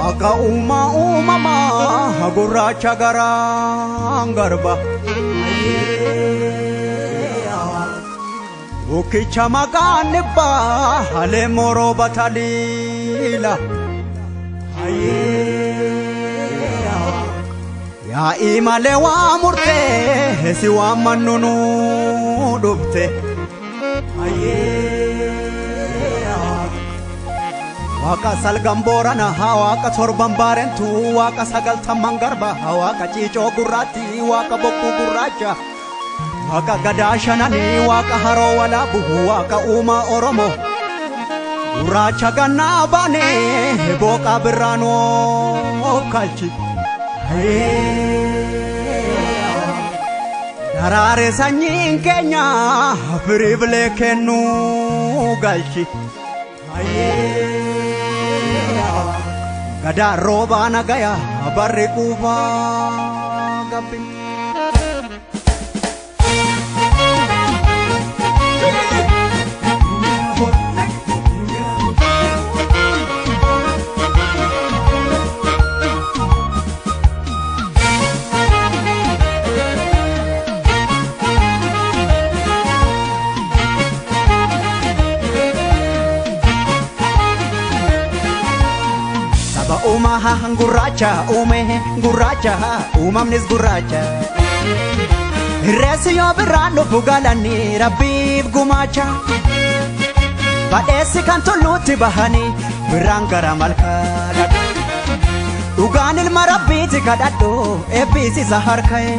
Waaqa uumamaa gurraacha garaan garba Ukicha maqaan dhibbaa halee moroo bataliila Yaa'ii malee waa murtee si waan mannunuu dhufte Waaqa salgan boorana waaqa torban baarentu waaqa sagaltamman garba waaqa ciicoo gurraatti waaqa bokkuu gurraacha Waaqa gadaa shanani waaqa haroo walaabu waaqa uumaa Oromoo gurraacha gannaa baane booqa birraanoo kalchi Daraare sanyiin keenya firii bilee kennuu galchi Gadaa roobaa nagaya barri quufaa gabbi Umaha gurraacha gurraacha uumamnis gurraacha Reessi yoo birraan dhufu galanii rabbiif gumaacha Badheessi kan tulluutti bahanii birraan gara malkaa dhadhu Dhugaan ilma rabbiiti kadhadhu eebbisiisa harka'e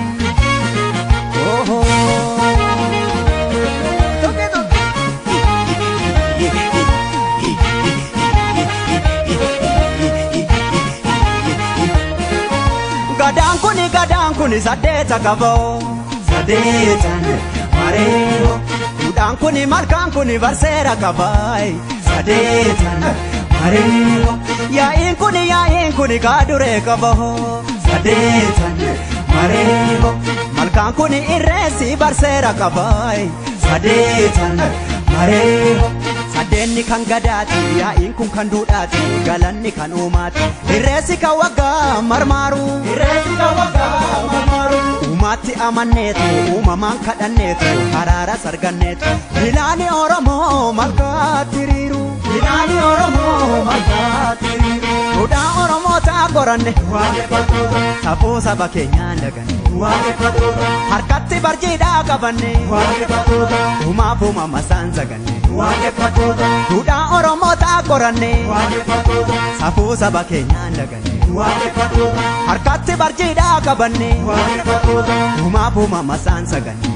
Gadaan kuni sadeeta qaboo sadeetan mareeho Duudhaan kuni malkaan kuni barseera qabaay sadeetan mareeho Yaa'iin kuni kaaduree qaboo sadeetan mareeho Malkaan kuni irreessi barseera qabaay sadeetan mareeho Sadeenni kan gadaati yaa'iin kun kan duudhaati galanni kan uumaati Irreessi kan waggaa marmaaru Uumaatti amanneetu uumamaan kadhanneetu haraara sarganneetu Ilaani Oromoo malkaatti hiriiru Duudhaa Oromoo ta'a qoranne safuu saba keenyaan daganne Harkatti barjiidhaa qabanne Uumaaf uumama isaan zaganne Duudhaa Oromoo ta'a qoranne safuu saba keenyaan daganne Harkatti barjiidhaa qabanne Uumaaf uumama isaan zaganne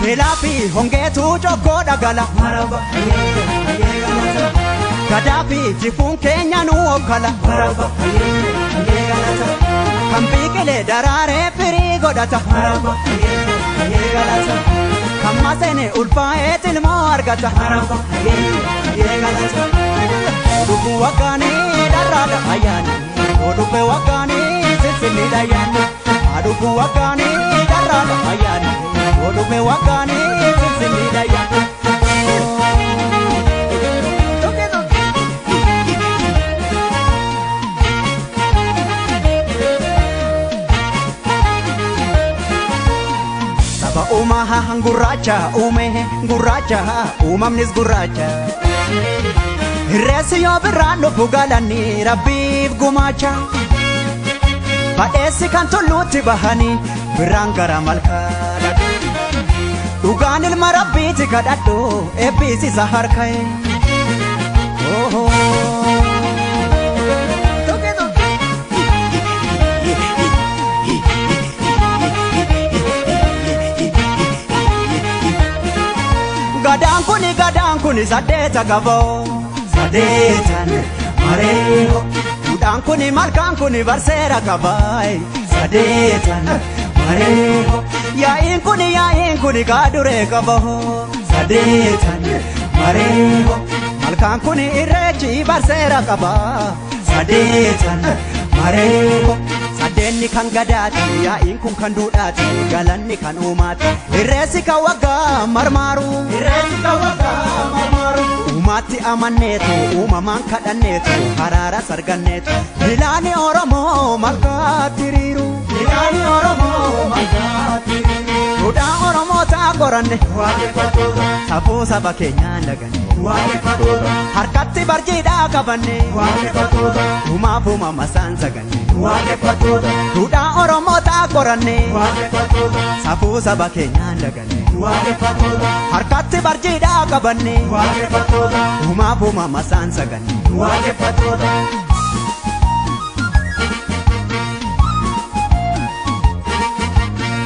Helaafi hongeetu jokkoo dhagala Gadaafi jifuun keenya nu okkala Kan biqilee daraaree firii godhata Kan maseene ulfaa'ee tilmoo argata Odubbu waggaanii dharraadha ayyaani Odubbe waggaanii sissinniidha ayyaani Odubbu waggaanii dharraadha ayyaani Odubbe waggaanii sissinniidha ayyaani Umaha gurraacha gurraacha uumamnis gurraacha Irreessi yoo birraan dhufu galanii rabbiif gumaacha Badheessi kan tulluutti bahanii birraan gara malkaa dhadhu Dhugaan ilma rabbiiti kadhadhu eebbisiisa harka'e Gadaan kuni sadeeta qaboo sadeetan mareeho Duudhaan kuni malkaan kuni barseera qabaay sadeetan mareeho Yaa'iin kuni kaaduree qaboo sadeetan mareeho Malkaan kuni irreechi barseera qabaa sadeetan mareeho Mandeenni kan gadaati yaa'iin kun kan duudhaati galanni kan uumaati irreessi kan waggaa marmaaru uumaatti amanneetu uumamaan kadhanneetu haraara sarganneetu bilaani Oromoo malkaatti hiriiru duudhaa Oromoo ta'a qoranne safuu saba keenyaan laganne harkatti barjiidhaa qabanne uumaaf uumamasaan saganne duudhaa Oromoo ta'a qoranne safuu saba keenyaan laganne harkatti barjiidhaa qabanne uumaaf uumamasaan saganne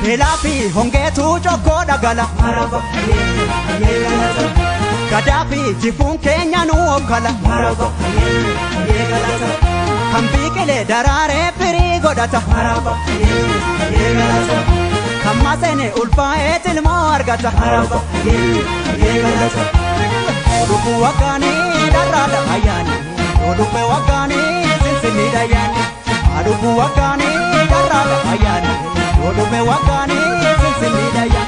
Belaafi hongeetu jokkoo dhagala Gadaafi jifuun keenya nu okkala kan biqilee daraaree firii godhata kan maseene ulfaa'ee tilmoo argata Oduu waggaanii darraadha ayyaani Oduu waggaanii sinsinniidha ayyaani Oduu waggaanii darraadha ayyaani Oduu waggaanii sinsinniidha ayyaani